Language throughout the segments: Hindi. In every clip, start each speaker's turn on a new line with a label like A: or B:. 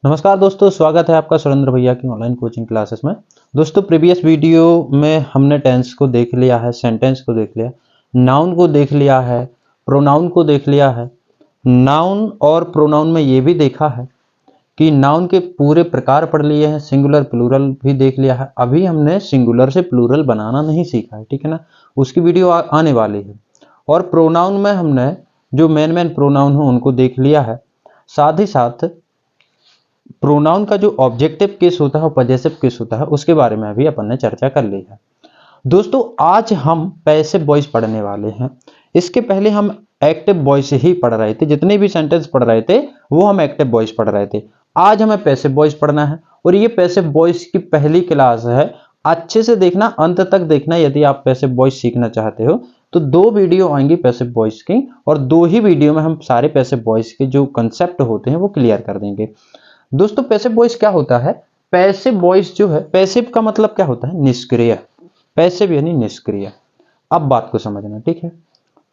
A: नमस्कार दोस्तों, स्वागत है आपका सुरेंद्र भैया की ऑनलाइन कोचिंग क्लासेस में। दोस्तों, प्रीवियस वीडियो में हमने टेंस को देख लिया है, सेंटेंस को देख लिया, नाउन को देख लिया है, प्रोनाउन को देख लिया है। नाउन और प्रोनाउन में ये भी देखा है कि नाउन के पूरे प्रकार पढ़ लिए हैं, सिंगुलर प्लूरल भी देख लिया है। अभी हमने सिंगुलर से प्लूरल बनाना नहीं सीखा है, ठीक है ना। उसकी वीडियो आने वाली है। और प्रोनाउन में हमने जो मेन प्रोनाउन हो उनको देख लिया है। साथ ही साथ प्रोनाउन का जो ऑब्जेक्टिव केस होता है और पजेसिव केस होता है उसके बारे में अभी अपन ने चर्चा कर ली है। दोस्तों, आज हम पैसिव वॉइस पढ़ने वाले हैं। इसके पहले हम एक्टिव वॉइस ही पढ़ रहे थे, जितने भी सेंटेंस पढ़ रहे थे वो हम एक्टिव वॉइस पढ़ रहे थे। आज हमें पैसिव वॉइस पढ़ना है और ये पैसिव वॉइस की पहली क्लास है। अच्छे से देखना, अंत तक देखना। यदि आप पैसिव वॉइस सीखना चाहते हो तो 2 वीडियो आएंगी पैसिव वॉइस की, और 2 ही वीडियो में हम सारे पैसिव वॉइस के जो कंसेप्ट होते हैं वो क्लियर कर देंगे। दोस्तों, पैसिव वॉइस क्या होता है? पैसिव वॉइस जो है, पैसिव का मतलब क्या होता है? निष्क्रिय। पैसिव यानी निष्क्रिय। अब बात को समझना, ठीक है।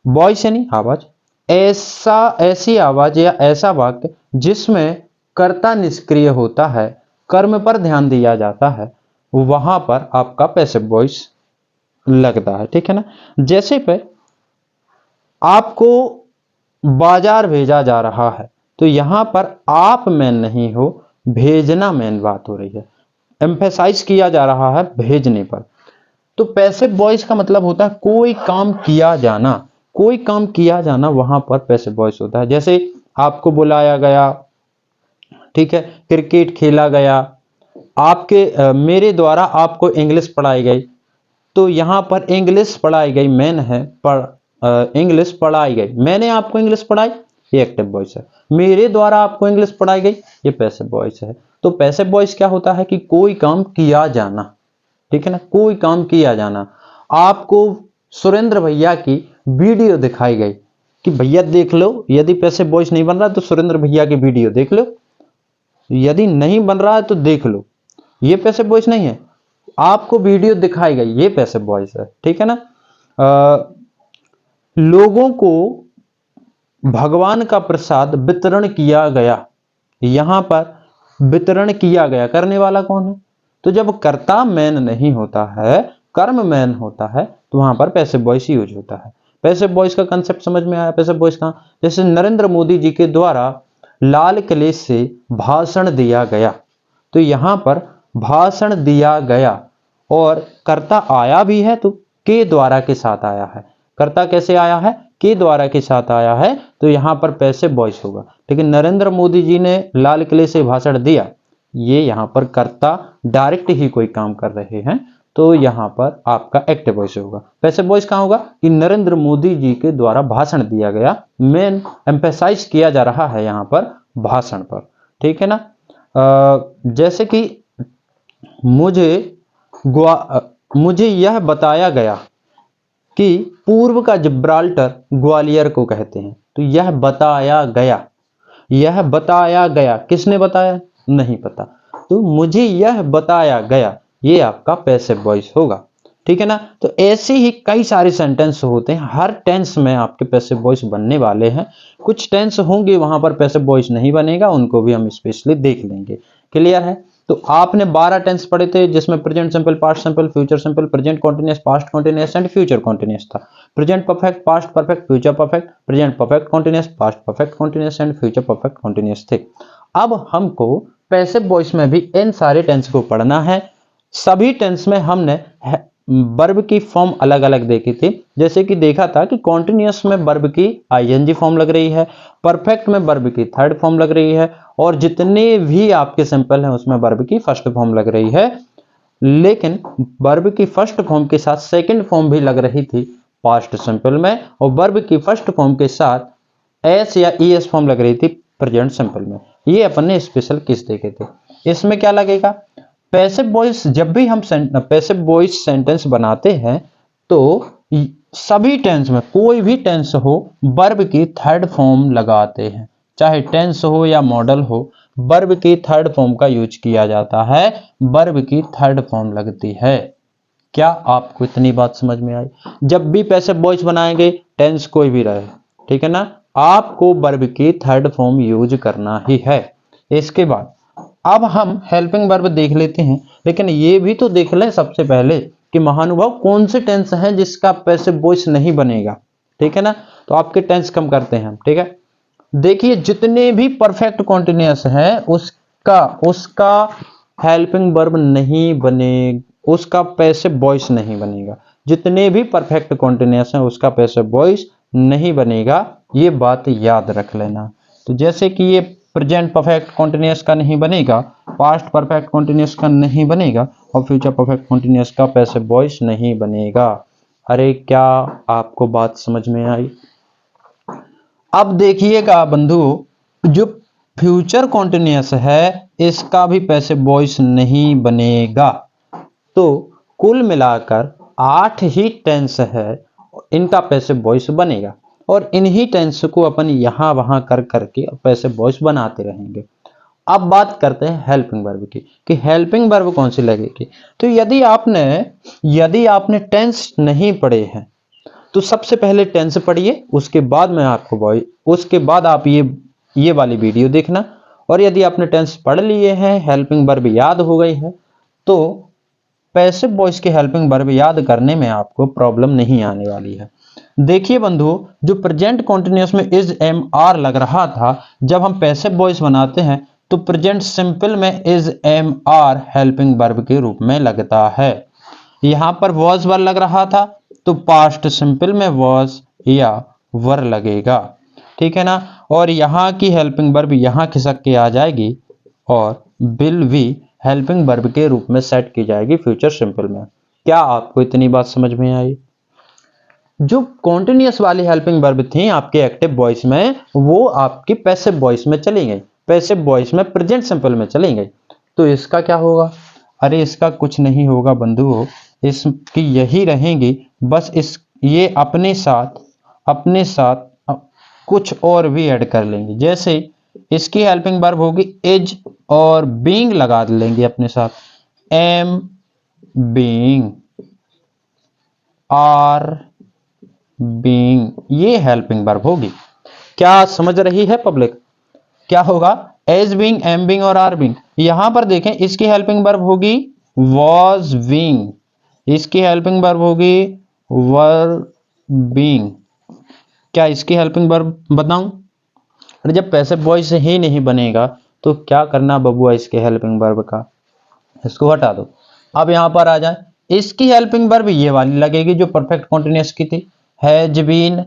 A: वॉइस यानी आवाज, ऐसी आवाज या ऐसा वाक्य जिसमें कर्ता निष्क्रिय होता है, कर्म पर ध्यान दिया जाता है, वहां पर आपका पैसिव वॉइस लगता है, ठीक है ना। जैसे पे आपको बाजार भेजा जा रहा है तो यहां पर आप मेन नहीं हो, भेजना मेन बात हो रही है। एम्फेसाइज किया जा रहा है भेजने पर। तो पैसिव वॉइस का मतलब होता है कोई काम किया जाना, कोई काम किया जाना, वहां पर पैसिव वॉइस होता है। जैसे आपको बुलाया गया, ठीक है, क्रिकेट खेला गया, मेरे द्वारा आपको इंग्लिश पढ़ाई गई, तो यहां पर इंग्लिश पढ़ाई गई मेन है, इंग्लिश पढ़ाई गई, मैंने आपको इंग्लिश पढ़ाई, ये एक्टिव वॉइस है। मेरे द्वारा आपको इंग्लिश पढ़ाई गई, ये पैसिव वॉइस है। तो पैसिव वॉइस क्या होता है कि कोई काम किया जाना, ठीक है ना, कोई काम किया जाना। आपको सुरेंद्र भैया की वीडियो दिखाई गई कि भैया देख लो, यदि पैसिव वॉइस नहीं बन रहा तो सुरेंद्र भैया की वीडियो देख लो, यदि नहीं बन रहा है तो देख लो, ये पैसिव वॉइस नहीं है। आपको वीडियो दिखाई गई, ये पैसिव वॉइस है, ठीक है ना। लोगों को भगवान का प्रसाद वितरण किया गया, यहां पर वितरण किया गया, करने वाला कौन है? तो जब कर्ता मैन नहीं होता है, कर्म मैन होता है, तो वहां पर पैसिव वॉइस यूज होता है। पैसिव वॉइस का कंसेप्ट समझ में आया? पैसिव वॉइस का, जैसे नरेंद्र मोदी जी के द्वारा लाल किले से भाषण दिया गया, तो यहां पर भाषण दिया गया और कर्ता आया भी है, तो के द्वारा के साथ आया है। कर्ता कैसे आया है? के द्वारा के साथ आया है, तो यहां पर पैसिव वॉइस होगा। लेकिन नरेंद्र मोदी जी ने लाल किले से भाषण दिया, ये यहां पर कर्ता डायरेक्ट ही कोई काम कर रहे हैं, तो यहां पर आपका एक्टिव वॉइस होगा। पैसिव वॉइस कहां होगा? कि नरेंद्र मोदी जी के द्वारा भाषण दिया गया, मेन एम्फेसाइज किया जा रहा है यहां पर भाषण पर, ठीक है ना। जैसे कि मुझे यह बताया गया कि पूर्व का जिब्राल्टर ग्वालियर को कहते हैं, तो यह बताया गया, यह बताया गया, किसने बताया? नहीं पता, तो मुझे यह बताया गया, ये आपका पैसिव वॉइस होगा, ठीक है ना। तो ऐसे ही कई सारे सेंटेंस होते हैं, हर टेंस में आपके पैसिव वॉइस बनने वाले हैं। कुछ टेंस होंगे वहां पर पैसिव वॉइस नहीं बनेगा, उनको भी हम स्पेशली देख लेंगे। क्लियर है? तो आपने 12 टेंस पढ़े थे, जिसमें present simple, past simple, future simple, present continuous, past continuous and future continuous था। Present perfect, past perfect, future perfect, present perfect continuous, past perfect continuous and future perfect continuous थे। अब हमको पैसिव वॉइस में भी इन सारे टेंस को पढ़ना है। सभी टेंस में हमने वर्ब की फॉर्म अलग अलग देखी थी। जैसे कि देखा था कि कॉन्टिन्यूअस में वर्ब की आईएनजी फॉर्म लग रही है, परफेक्ट में वर्ब की थर्ड फॉर्म लग रही है, और जितने भी आपके सिंपल हैं उसमें वर्ब की फर्स्ट फॉर्म लग रही है। लेकिन वर्ब की फर्स्ट फॉर्म के साथ सेकंड फॉर्म भी लग रही थी पास्ट सिंपल में, और वर्ब की फर्स्ट फॉर्म के साथ एस या ईएस फॉर्म लग रही थी प्रेजेंट सिंपल में। ये अपन ने स्पेशल किस देखे थे। इसमें क्या लगेगा? पैसिव वॉइस, जब भी हम पैसिव वॉइस सेंटेंस बनाते हैं तो सभी टेंस में, कोई भी टेंस हो, वर्ब की थर्ड फॉर्म लगाते हैं। चाहे टेंस हो या मॉडल हो, वर्ब की थर्ड फॉर्म का यूज किया जाता है, वर्ब की थर्ड फॉर्म लगती है। क्या आपको इतनी बात समझ में आई? जब भी पैसिव वॉइस बनाएंगे, टेंस कोई भी रहे, ठीक है ना, आपको वर्ब की थर्ड फॉर्म यूज करना ही है। इसके बाद अब हम हेल्पिंग वर्ब देख लेते हैं, लेकिन ये भी तो देख लें सबसे पहले कि महानुभाव कौन से टेंस हैं जिसका पैसिव वॉइस नहीं बनेगा। ठीक है ना, तो आपके टेंस कम करते हैं हम। ठीक है, देखिए जितने भी परफेक्ट कॉन्टिन्यूअस है उसका उसका हेल्पिंग वर्ब नहीं बने, उसका पैसिव वॉइस नहीं बनेगा। जितने भी परफेक्ट कॉन्टिन्यूअस है उसका पैसिव वॉइस नहीं बनेगा, ये बात याद रख लेना। तो जैसे कि ये प्रेजेंट परफेक्ट कॉन्टिन्यूअस का नहीं बनेगा, पास्ट परफेक्ट कॉन्टिन्यूअस का नहीं बनेगा और फ्यूचर परफेक्ट कॉन्टिन्यूअस का पैसिव वॉइस नहीं बनेगा। अरे क्या आपको बात समझ में आई? अब देखिएगा बंधु, जो फ्यूचर कॉन्टिन्यूअस है इसका भी पैसिव वॉइस नहीं बनेगा। तो कुल मिलाकर 8 ही टेंस है, इनका पैसिव वॉइस बनेगा और इन्हीं टेंस को अपन यहां वहां कर करके पैसिव वॉइस बनाते रहेंगे। अब बात करते हैं हेल्पिंग वर्ब की कि हेल्पिंग वर्ब कौन सी लगेगी। तो यदि आपने टेंस नहीं पढ़े हैं तो सबसे पहले टेंस पढ़िए, उसके बाद मैं आपको वॉइस, उसके बाद आप ये वाली वीडियो देखना। और यदि आपने टेंस पढ़ लिए हैं, हेल्पिंग वर्ब याद हो गई है, तो पैसिव वॉइस के हेल्पिंग वर्ब याद करने में आपको प्रॉब्लम नहीं आने वाली है। देखिए बंधु, जो प्रेजेंट कॉन्टिन्यूअस में इज एम आर लग रहा था, जब हम पैसिव वॉइस बनाते हैं तो प्रेजेंट सिंपल में is am are helping verb के रूप में लगता है। यहां पर वॉज वर लग रहा था तो पास्ट सिंपल में वॉज या वर लगेगा। ठीक है ना, और यहां की हेल्पिंग वर्ब यहां खिसक के आ जाएगी और विल भी हेल्पिंग वर्ब के रूप में सेट की जाएगी फ्यूचर सिंपल में। क्या आपको इतनी बात समझ में आई? जो कॉन्टिन्यूअस वाली हेल्पिंग वर्ब थी आपके एक्टिव वॉइस में, वो आपकी पैसिव वॉइस में चली गई, पैसिव वॉइस में प्रेजेंट सिंपल में चली गई। तो इसका क्या होगा? अरे इसका कुछ नहीं होगा बंधुओं, इसकी यही रहेंगी, बस ये अपने साथ कुछ और भी ऐड कर लेंगे। जैसे इसकी हेल्पिंग वर्ब होगी इज और बीइंग लगा लेंगे अपने साथ, एम बीइंग, आर बीइंग, ये हेल्पिंग वर्ब होगी। क्या समझ रही है पब्लिक? क्या होगा? एज बीइंग, एम बीइंग और आर बीइंग। यहां पर देखें इसकी हेल्पिंग वर्ब होगी वॉज बीइंग, इसकी हेल्पिंग वर्ब होगी वर बीइंग। क्या इसकी हेल्पिंग वर्ब बताऊं? अरे जब पैसिव वॉइस ही नहीं बनेगा तो क्या करना बबुआ इसके हेल्पिंग वर्ब का, इसको हटा दो। अब यहां पर आ जाए, इसकी हेल्पिंग वर्ब ये वाली लगेगी जो परफेक्ट कॉन्टिन्यूअस की थी, हैज बीन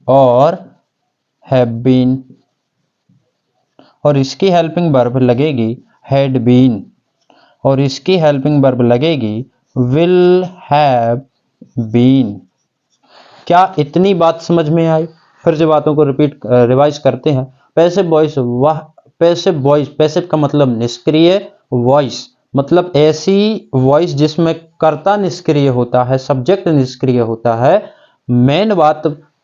A: और हैव बीन, और इसकी हेल्पिंग वर्ब लगेगी हैड बीन, और इसकी हेल्पिंग वर्ब लगेगी विल हैव बीन। क्या इतनी बात समझ में आई? फिर से बातों को रिवाइज करते हैं। पैसिव वॉइस, वह पैसिव वॉइस, पैसिव का मतलब निष्क्रिय, वॉइस मतलब ऐसी वॉइस जिसमें कर्ता निष्क्रिय होता है, सब्जेक्ट निष्क्रिय होता है, मेन बात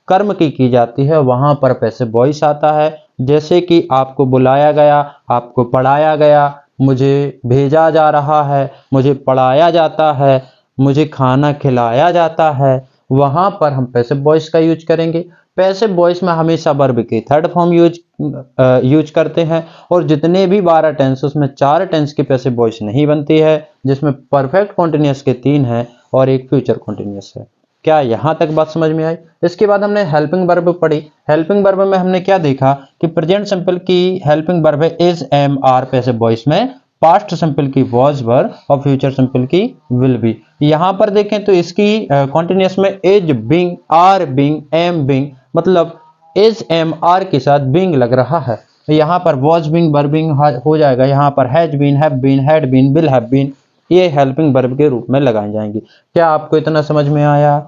A: कर्म की जाती है, वहां पर पैसिव वॉइस आता है। जैसे कि आपको बुलाया गया, आपको पढ़ाया गया, मुझे भेजा जा रहा है, मुझे पढ़ाया जाता है, मुझे खाना खिलाया जाता है, वहां पर हम पैसिव वॉइस का यूज करेंगे। पैसिव वॉइस में हमेशा वर्ब की थर्ड फॉर्म यूज करते हैं, और जितने भी 12 टेंस उसमें 4 टेंस की पैसिव वॉइस नहीं बनती है, जिसमें परफेक्ट कॉन्टिन्यूअस के 3 हैं और एक फ्यूचर कॉन्टिन्यूअस है। क्या यहां तक बात समझ में आई? इसके बाद हमने हेल्पिंग वर्ब पढ़ी। हेल्पिंग वर्ब में हमने क्या देखा कि प्रेजेंट सिंपल की हेल्पिंग वर्ब है is am are passive voice में, पास्ट सिंपल की वॉज वर और फ्यूचर सिंपल की विल बी। यहां पर देखें तो इसकी कॉन्टिन्यूअस में is being, are being, am being, मतलब इज एम आर के साथ बीइंग लग रहा है। यहां पर वॉज बीइंग, वर बीइंग हो जाएगा, यहां पर has been, have been, had been, will have been, ये हेल्पिंग वर्ब के रूप में लगाई जाएंगी। क्या आपको इतना समझ में आया?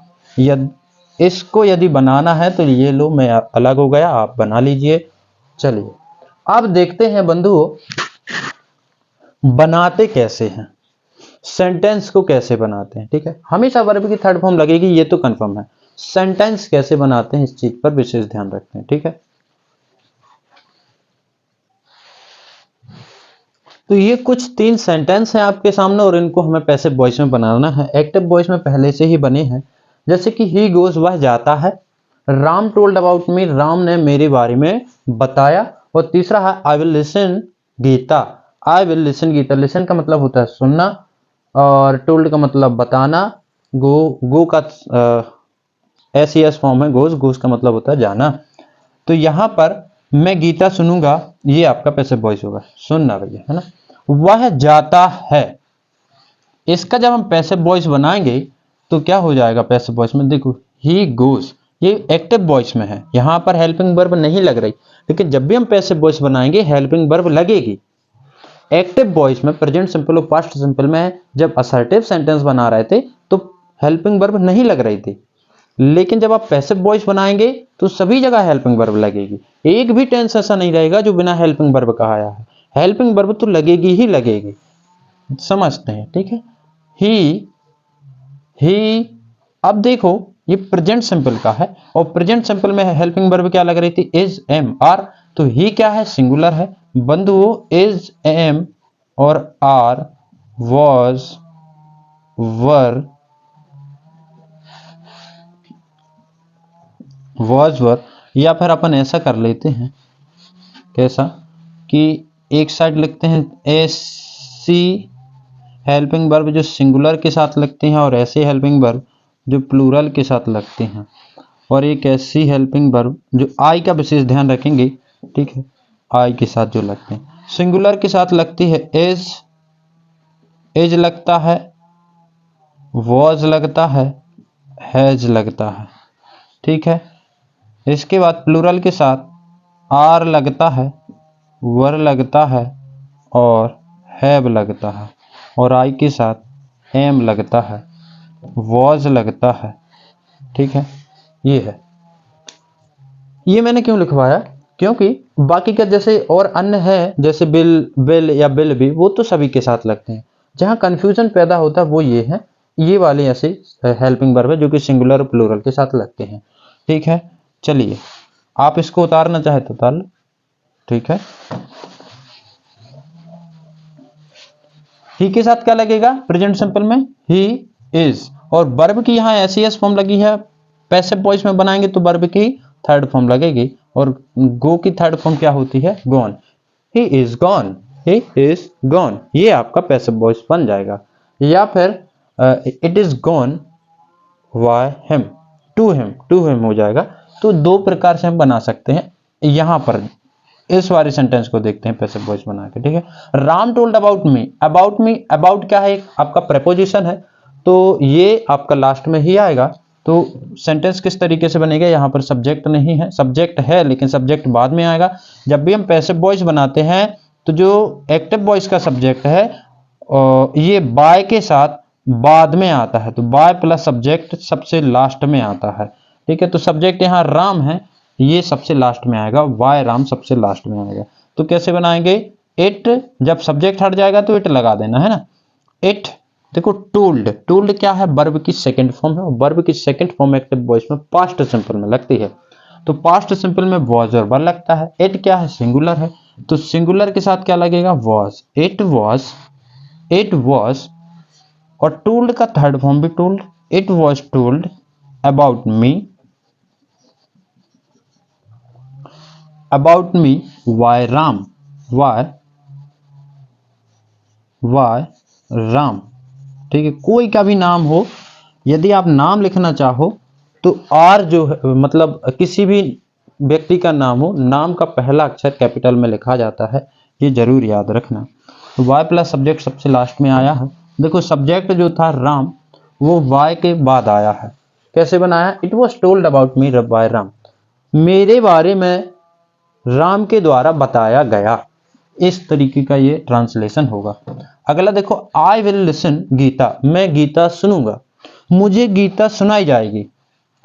A: इसको यदि बनाना है तो ये लो, मैं अलग हो गया, आप बना लीजिए। चलिए अब देखते हैं बंधुओं बनाते कैसे हैं, सेंटेंस को कैसे बनाते हैं। ठीक है, हमेशा वर्ब की थर्ड फॉर्म लगेगी, ये तो कंफर्म है। सेंटेंस कैसे बनाते हैं इस चीज पर विशेष ध्यान रखते हैं। ठीक है, तो ये कुछ 3 सेंटेंस हैं आपके सामने और इनको हमें पैसिव वॉइस में बनाना है। एक्टिव वॉइस में पहले से ही बने हैं, जैसे कि ही गोज, वह जाता है, Ram told about me, Ram ने मेरे बारे में बताया, और तीसरा है I will listen Gita, I will listen Gita. Listen का मतलब होता है सुनना और टोल्ड का मतलब बताना। गो का एस फॉर्म है गोज, गोज का मतलब होता है जाना। तो यहां पर मैं गीता सुनूंगा, ये आपका पैसिव वॉइस होगा, सुनना भैया, है ना। वह जाता है, इसका जब हम पैसिव वॉइस बनाएंगे तो क्या हो जाएगा पैसिव वॉइस में, देखो ही गोज, ये एक्टिव वॉइस में है, यहां पर हेल्पिंग वर्ब नहीं लग रही। लेकिन जब भी हम पैसिव वॉइस बनाएंगे हेल्पिंग वर्ब लगेगी। एक्टिव वॉइस में प्रेजेंट सिंपल और पास्ट सिंपल में जब असर्टिव सेंटेंस बना रहे थे तो हेल्पिंग वर्ब नहीं लग रही थी। लेकिन जब आप पैसिव वॉइस बनाएंगे तो सभी जगह हेल्पिंग वर्ब लगेगी। एक भी टेंस ऐसा नहीं रहेगा जो बिना हेल्पिंग वर्ब का आया है, हेल्पिंग वर्ब तो लगेगी ही लगेगी। समझते हैं, ठीक है। ही अब देखो ये प्रेजेंट सिंपल का है और प्रेजेंट सिंपल में हेल्पिंग वर्ब क्या लग रही थी, इज, एम, आर। तो ही क्या है, सिंगुलर है। बंधुओं इज, एम और आर, वॉज, वर, या फिर अपन ऐसा कर लेते हैं, कैसा कि एक साइड लिखते हैं ऐसी हेल्पिंग वर्ब जो सिंगुलर के साथ लगते हैं और ऐसे हेल्पिंग वर्ब जो प्लूरल के साथ लगते हैं, और एक ऐसी हेल्पिंग वर्ब जो आई का विशेष ध्यान रखेंगे, ठीक है, आई के साथ जो लगते हैं। सिंगुलर के साथ लगती है इज, इज लगता है, वॉज लगता है, हैज लगता है, ठीक है। इसके बाद प्लूरल के साथ आर लगता है, वर लगता है और हैव लगता है, और आई के साथ एम लगता है, वॉज लगता है, ठीक है। ये है, ये मैंने क्यों लिखवाया, क्योंकि बाकी का जैसे और अन्य है जैसे बिल, बिल या बिल भी, वो तो सभी के साथ लगते हैं। जहां कंफ्यूजन पैदा होता है वो ये है, ये वाले ऐसे हेल्पिंग वर्ब है जो कि सिंगुलर और प्लूरल के साथ लगते हैं, ठीक है। चलिए आप इसको उतारना चाहे तो उतार लो, ठीक है। ही के साथ क्या लगेगा प्रेजेंट सिंपल में, ही इज, और वर्ब की यहाँ एस फॉर्म लगी है, पैसिव वॉइस में बनाएंगे तो वर्ब की थर्ड फॉर्म लगेगी, और गो की थर्ड फॉर्म क्या होती है, gone. He is gone, he is gone, ये आपका पैसिव वॉइस बन जाएगा। या फिर it is gone by him, to him हो जाएगा। तो दो प्रकार से हम बना सकते हैं। यहां पर इस वाले सेंटेंस को देखते हैं पैसिव वॉइस बना के, ठीक है। Ram told about me, about me, about क्या है, आपका प्रेपोजिशन है, तो ये आपका लास्ट में ही आएगा। तो सेंटेंस किस तरीके से बनेगा, यहाँ पर सब्जेक्ट नहीं है, सब्जेक्ट है लेकिन सब्जेक्ट बाद में आएगा। जब भी हम पैसिव वॉइस बनाते हैं तो जो एक्टिव वॉइस का सब्जेक्ट है ये बाय के साथ बाद में आता है, तो बाय प्लस सब्जेक्ट सबसे लास्ट में आता है, ठीक है। तो सब्जेक्ट यहाँ राम है, ये सबसे लास्ट में आएगा, वाई राम सबसे लास्ट में आएगा। तो कैसे बनाएंगे, इट, जब सब्जेक्ट हट जाएगा तो इट लगा देना, है ना। इट, देखो टोल्ड, टोल्ड क्या है, वर्ब की सेकंड फॉर्म है, वर्ब की सेकंड फॉर्म एक्टिव वॉइस में पास्ट सिंपल में लगती है, तो पास्ट सिंपल में वॉज और वर लगता है। इट क्या है, सिंगुलर है, तो सिंगुलर के साथ क्या लगेगा, was, it was, it was, और टोल्ड का थर्ड फॉर्म भी told, it was told about me, about me by Ram, by Ram, ठीक है। कोई का भी नाम हो, यदि आप नाम लिखना चाहो तो आर जो है, मतलब किसी भी व्यक्ति का नाम हो, नाम का पहला अक्षर कैपिटल में लिखा जाता है, ये जरूर याद रखना। तो वाई प्लस सब्जेक्ट सबसे लास्ट में आया है। देखो सब्जेक्ट जो था राम वो वाई के बाद आया है, कैसे बनाया, it was told about me by Ram, मेरे बारे में राम के द्वारा बताया गया, इस तरीके का ये ट्रांसलेशन होगा। अगला देखो, आई विल लिसन गीता, मैं गीता सुनूंगा, मुझे गीता सुनाई जाएगी,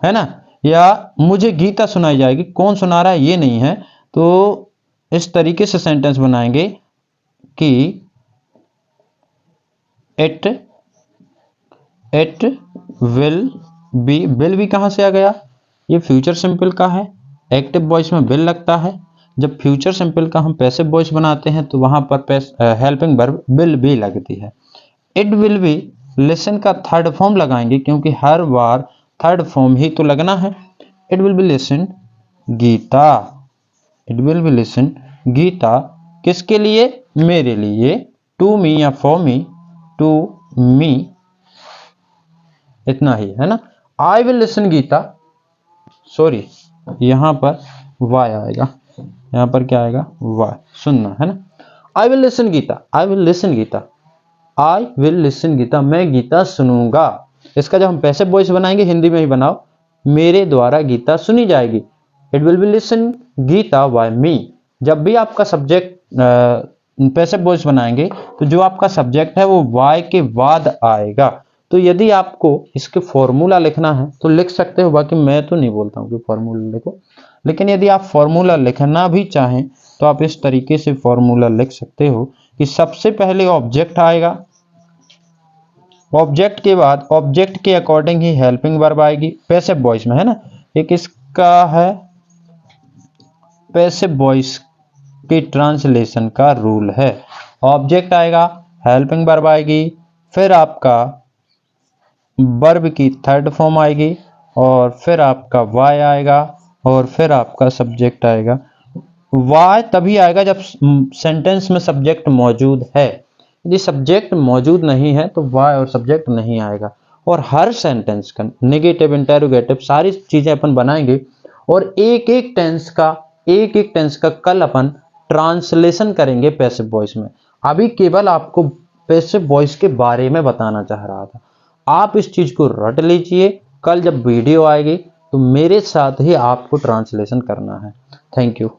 A: है ना, या मुझे गीता सुनाई जाएगी, कौन सुना रहा है ये नहीं है। तो इस तरीके से सेंटेंस बनाएंगे कि इट विल बी, विल भी कहां से आ गया, ये फ्यूचर सिंपल का है, एक्टिव वॉइस में विल लगता है। जब फ्यूचर सिंपल का हम पैसिव वॉइस बनाते हैं तो वहां पर हेल्पिंग वर्ब विल बी लगती है। इट विल बी, लिसन का थर्ड फॉर्म लगाएंगे क्योंकि हर बार थर्ड फॉर्म ही तो लगना है। It will be listen Gita, it will be listen Gita, किसके लिए? मेरे लिए। टू मी या फॉर मी, टू मी, इतना ही है ना। I will listen Gita, sorry यहां पर वाई आएगा, यहां पर क्या आएगा? वाई, सुनना है ना। I will listen Gita, I will listen Gita, I will listen Gita, मैं गीता सुनूंगा। इसका जब हम पैसिव वॉइस बनाएंगे हिंदी में ही बनाओ, मेरे द्वारा गीता सुनी जाएगी। It will be listen Gita by me. जब भी आपका सब्जेक्ट पैसिव वॉइस बनाएंगे तो जो आपका सब्जेक्ट है वो वाई के बाद आएगा। तो यदि आपको इसके फॉर्मूला लिखना है तो लिख सकते हो, बाकी मैं तो नहीं बोलता हूँ कि फॉर्मूला लिखो, लेकिन यदि आप फॉर्मूला लिखना भी चाहें तो आप इस तरीके से फॉर्मूला लिख सकते हो कि सबसे पहले ऑब्जेक्ट आएगा, ऑब्जेक्ट के बाद ऑब्जेक्ट के अकॉर्डिंग ही हेल्पिंग वर्ब आएगी पैसिव वॉइस में, है ना। एक इसका है पैसिव वॉइस के ट्रांसलेशन का रूल है। ऑब्जेक्ट आएगा, हेल्पिंग वर्ब आएगी, फिर आपका वर्ब की थर्ड फॉर्म आएगी, और फिर आपका वाई आएगा, और फिर आपका सब्जेक्ट आएगा। वाई तभी आएगा जब सेंटेंस में सब्जेक्ट मौजूद है। यदि सब्जेक्ट मौजूद नहीं है तो वाई और सब्जेक्ट नहीं आएगा। और हर सेंटेंस का नेगेटिव, इंटेरोगेटिव सारी चीजें अपन बनाएंगे, और एक एक टेंस का कल अपन ट्रांसलेशन करेंगे पैसिव वॉइस में। अभी केवल आपको पैसिव वॉइस के बारे में बताना चाह रहा था। आप इस चीज को रट लीजिए, कल जब वीडियो आएगी तो मेरे साथ ही आपको ट्रांसलेशन करना है। Thank you.